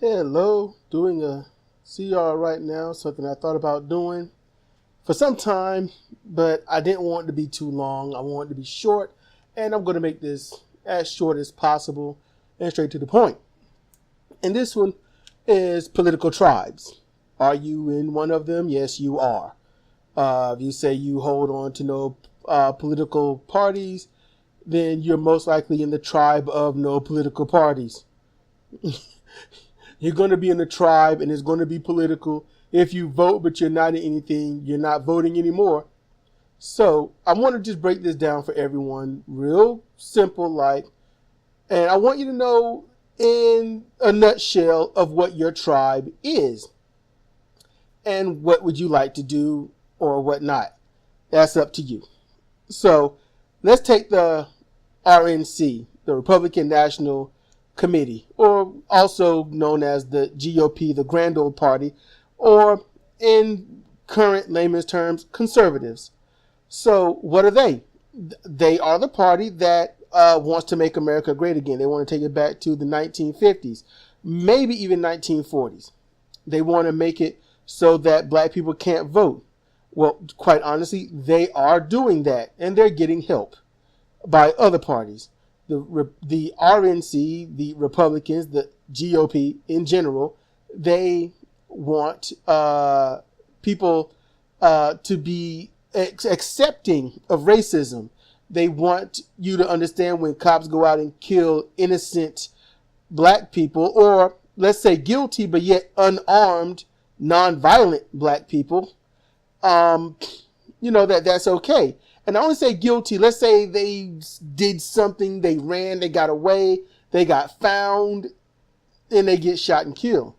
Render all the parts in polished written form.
Hello, doing a CR right now, something I thought about doing for some time, but I didn't want it to be too long. I want it to be short, and I'm going to make this as short as possible and straight to the point. And this one is political tribes. Are you in one of them? Yes, you are. If you say you hold on to no political parties, then you're most likely in the tribe of no political parties. You're going to be in the tribe, and it's going to be political. If you vote, but you're not in anything, you're not voting anymore. So I want to just break this down for everyone, real simple, and I want you to know in a nutshell of what your tribe is and what would you like to do or what not. That's up to you. So let's take the RNC, the Republican National Committee, or also known as the GOP, the Grand Old Party, or in current layman's terms, conservatives. So what are they? They are the party that wants to make America great again. They want to take it back to the 1950s, maybe even 1940s. They want to make it so that black people can't vote. Well, quite honestly, they are doing that, and they're getting help by other parties. The RNC, the Republicans, the GOP in general, they want people to be accepting of racism. They want you to understand when cops go out and kill innocent black people, or let's say guilty but yet unarmed, nonviolent black people, that's okay. And I only say guilty. Let's say they did something, they ran, they got away, they got found, and they get shot and killed.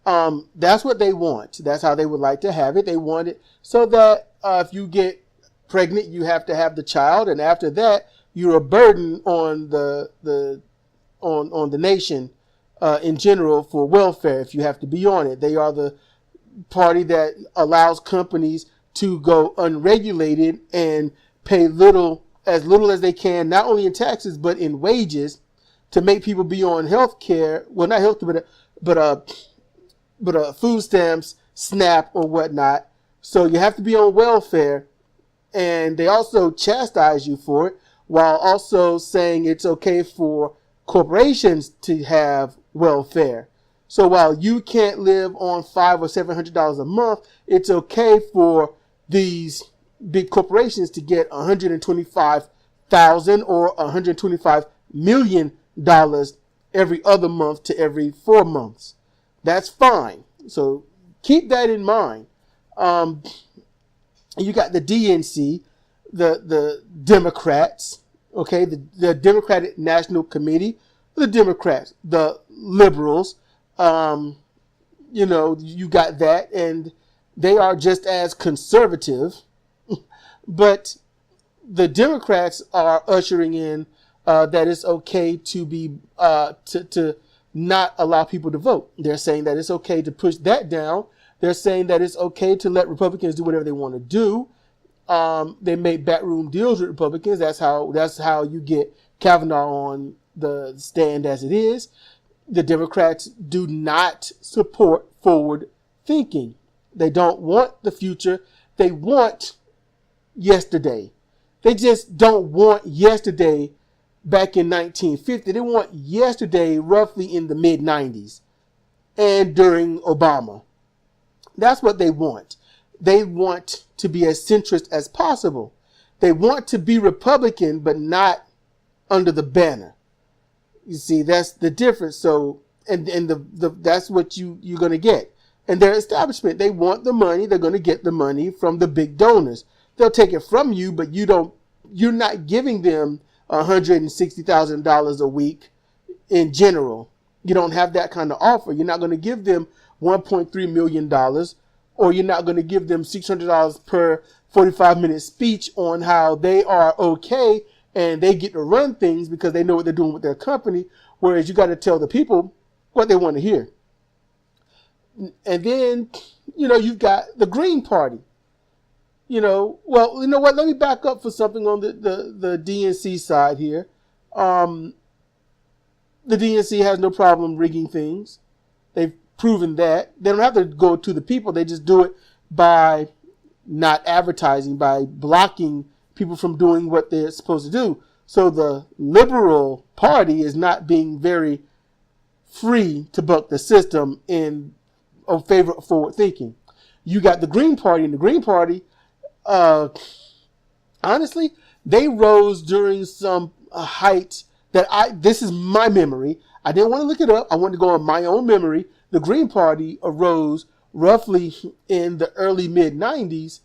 That's what they want. That's how they would like to have it. They want it so that if you get pregnant, you have to have the child, and after that, you're a burden on the nation in general for welfare. If you have to be on it, they are the party that allows companies to go unregulated and pay little as they can, not only in taxes but in wages, to make people be on health care. Well, not health care, but food stamps, SNAP, or whatnot. So you have to be on welfare, and they also chastise you for it, while also saying it's okay for corporations to have welfare. So while you can't live on $500 or $700 a month, it's okay for these big corporations to get $125,000 or $125 million every other month to every 4 months. That's fine. So keep that in mind. You got the DNC, the Democrats, okay, the Democratic National Committee, the Democrats, the liberals, you got that, and they are just as conservative, but the Democrats are ushering in that it's okay to be to not allow people to vote. They're saying that it's okay to push that down. They're saying that it's okay to let Republicans do whatever they want to do. They make backroom deals with Republicans. That's how you get Kavanaugh on the stand as it is. The Democrats do not support forward thinking. They don't want the future. They want yesterday. They just don't want yesterday back in 1950. They want yesterday roughly in the mid-90s and during Obama. That's what they want. They want to be as centrist as possible. They want to be Republican, but not under the banner. You see, that's the difference. So, and that's what you're going to get. And their establishment, they want the money. They're going to get the money from the big donors. They'll take it from you, but you're not giving them $160,000 a week in general. You don't have that kind of offer. You're not going to give them $1.3 million, or you're not going to give them $600 per 45-minute speech on how they are okay and they get to run things because they know what they're doing with their company, whereas you got to tell the people what they want to hear. And then, you've got the Green Party. Well, you know what? Let me back up for something on the DNC side here. The DNC has no problem rigging things. They've proven that. They don't have to go to the people. They just do it by not advertising, by blocking people from doing what they're supposed to do. So the Liberal Party is not being very free to buck the system in favor of forward thinking. You got the Green Party, and the Green Party, honestly, they rose during some height that this is my memory. I didn't want to look it up. I wanted to go on my own memory. The Green Party arose roughly in the early mid-90s,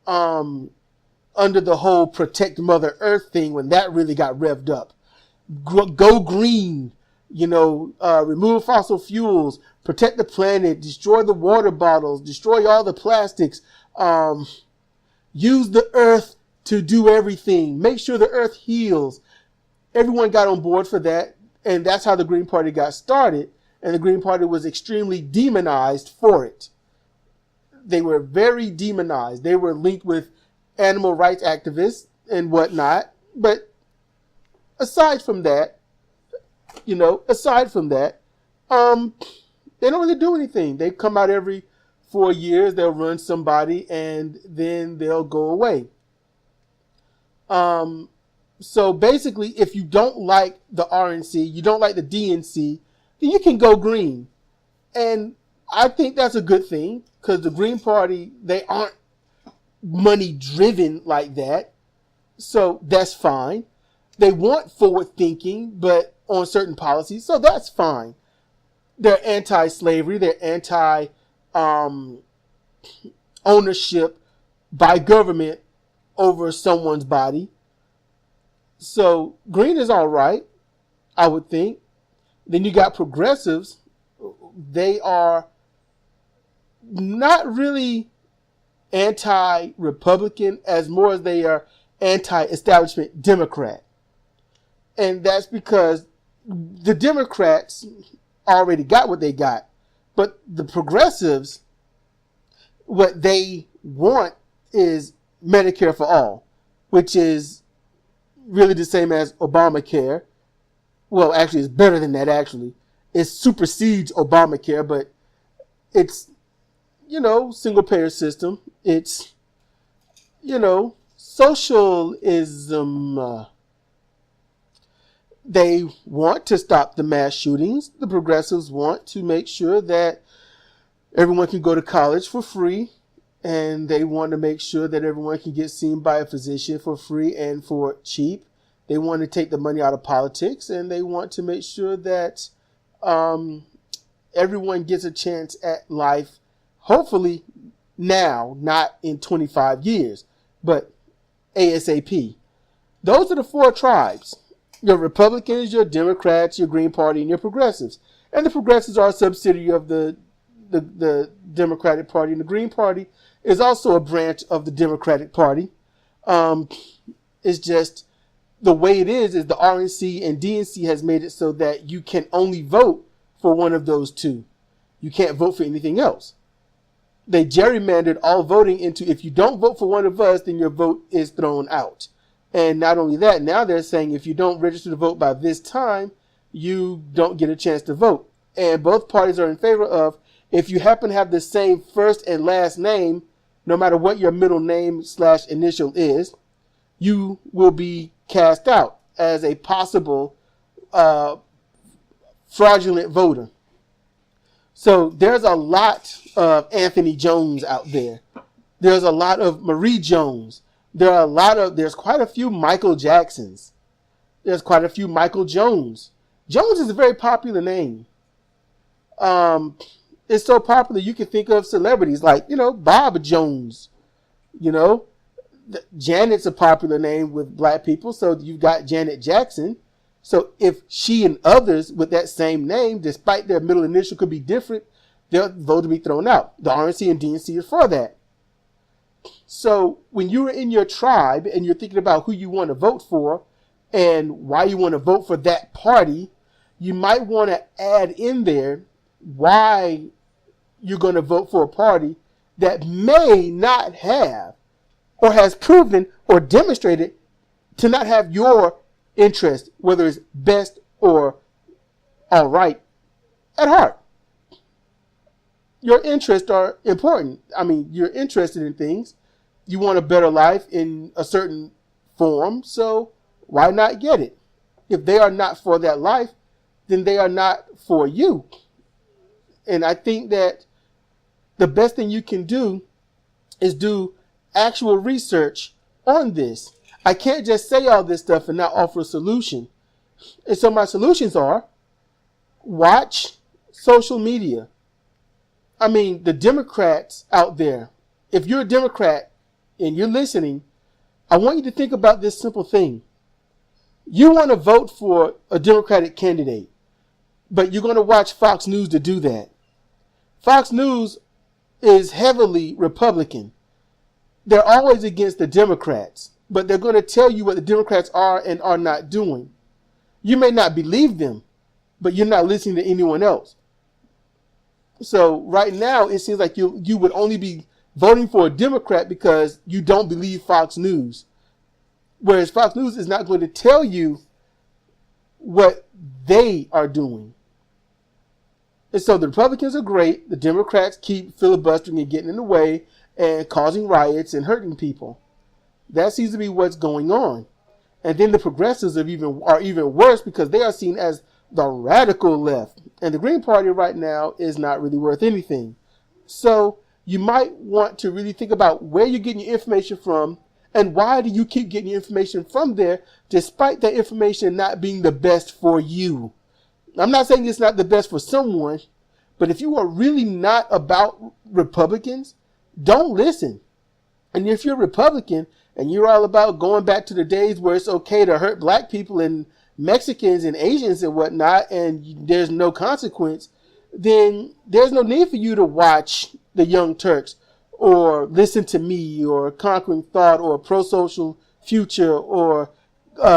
under the whole Protect Mother Earth thing, when that really got revved up. Go green, remove fossil fuels, protect the planet, destroy the water bottles, destroy all the plastics, use the earth to do everything, make sure the earth heals. Everyone got on board for that, and that's how the Green Party got started, and the Green Party was extremely demonized for it. They were very demonized. They were linked with animal rights activists and whatnot, but aside from that, they don't really do anything. They come out every 4 years, they'll run somebody, and then they'll go away. So basically, if you don't like the RNC, you don't like the DNC, then you can go green. And I think that's a good thing, because the Green Party, they aren't money driven like that. So that's fine. They want forward thinking, but on certain policies, so that's fine. They're anti-slavery, they're anti-ownership by government over someone's body. So green is all right, I would think. Then you got progressives. They are not really anti-Republican as more as they are anti-establishment Democrat. And that's because the Democrats already got what they got. But the progressives, what they want is Medicare for all, which is really the same as Obamacare. Well, actually, it's better than that, actually. It supersedes Obamacare, but it's, single-payer system. It's, socialism. They want to stop the mass shootings. The progressives want to make sure that everyone can go to college for free. And they want to make sure that everyone can get seen by a physician for free and for cheap. They want to take the money out of politics, and they want to make sure that everyone gets a chance at life, hopefully now, not in 25 years, but ASAP. Those are the four tribes. Your Republicans, your Democrats, your Green Party, and your progressives. And the progressives are a subsidiary of the Democratic Party, and the Green Party is also a branch of the Democratic Party. It's just the way it is the RNC and DNC has made it so that you can only vote for one of those two. You can't vote for anything else. They gerrymandered all voting into, if you don't vote for one of us, then your vote is thrown out. And not only that, now they're saying if you don't register to vote by this time, you don't get a chance to vote. And both parties are in favor of, if you happen to have the same first and last name, no matter what your middle name / initial is, you will be cast out as a possible fraudulent voter. So there's a lot of Anthony Jones out there. There's a lot of Marie Jones. There's quite a few Michael Jacksons. There's quite a few Michael Jones. Jones is a very popular name. It's so popular you can think of celebrities like, Bob Jones. Janet's a popular name with black people, so you've got Janet Jackson. So if she and others with that same name, despite their middle initial could be different, their vote to be thrown out. The RNC and DNC are for that. So when you're in your tribe and you're thinking about who you want to vote for and why you want to vote for that party, you might want to add in there why you're going to vote for a party that may not have or has proven or demonstrated to not have your interest, whether it's best or all right at heart. Your interests are important. I mean, you're interested in things. You want a better life in a certain form, so why not get it? If they are not for that life, then they are not for you. And I think that the best thing you can do is do actual research on this. I can't just say all this stuff and not offer a solution. And so my solutions are: watch social media. I mean, the Democrats out there, if you're a Democrat and you're listening, I want you to think about this simple thing. You want to vote for a Democratic candidate, but you're going to watch Fox News to do that. Fox News is heavily Republican. They're always against the Democrats, but they're going to tell you what the Democrats are and are not doing. You may not believe them, but you're not listening to anyone else. So right now, it seems like you would only be voting for a Democrat because you don't believe Fox News. Whereas Fox News is not going to tell you what they are doing. And so the Republicans are great. The Democrats keep filibustering and getting in the way and causing riots and hurting people. That seems to be what's going on. And then the progressives are even worse because they are seen as the radical left. And the Green Party right now is not really worth anything. So you might want to really think about where you're getting your information from and why do you keep getting your information from there despite that information not being the best for you. I'm not saying it's not the best for someone, but if you are really not about Republicans, don't listen. And if you're a Republican and you're all about going back to the days where it's okay to hurt black people and Mexicans and Asians and whatnot, and there's no consequence, then there's no need for you to watch the Young Turks or Listen to Me or Conquering Thought or Pro-Social Future or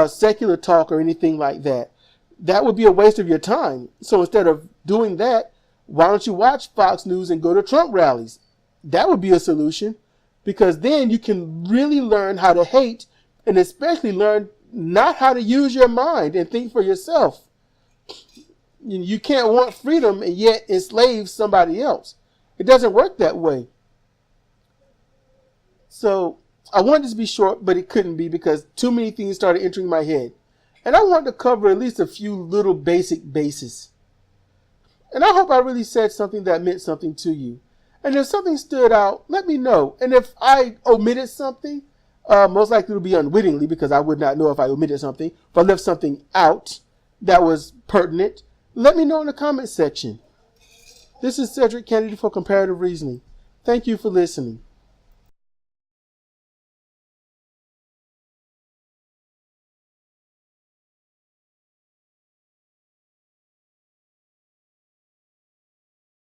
Secular Talk or anything like that. That would be a waste of your time. So instead of doing that, why don't you watch Fox News and go to Trump rallies? That would be a solution, because then you can really learn how to hate and especially learn not how to use your mind and think for yourself. You can't want freedom and yet enslave somebody else. It doesn't work that way. So I wanted this to be short, but it couldn't be because too many things started entering my head. And I wanted to cover at least a few little basic bases. And I hope I really said something that meant something to you. And if something stood out, let me know. And if I omitted something, most likely it will be unwittingly because I would not know if I omitted something. If I left something out that was pertinent, let me know in the comment section. This is Cedric, candidate for Comparative Reasoning. Thank you for listening.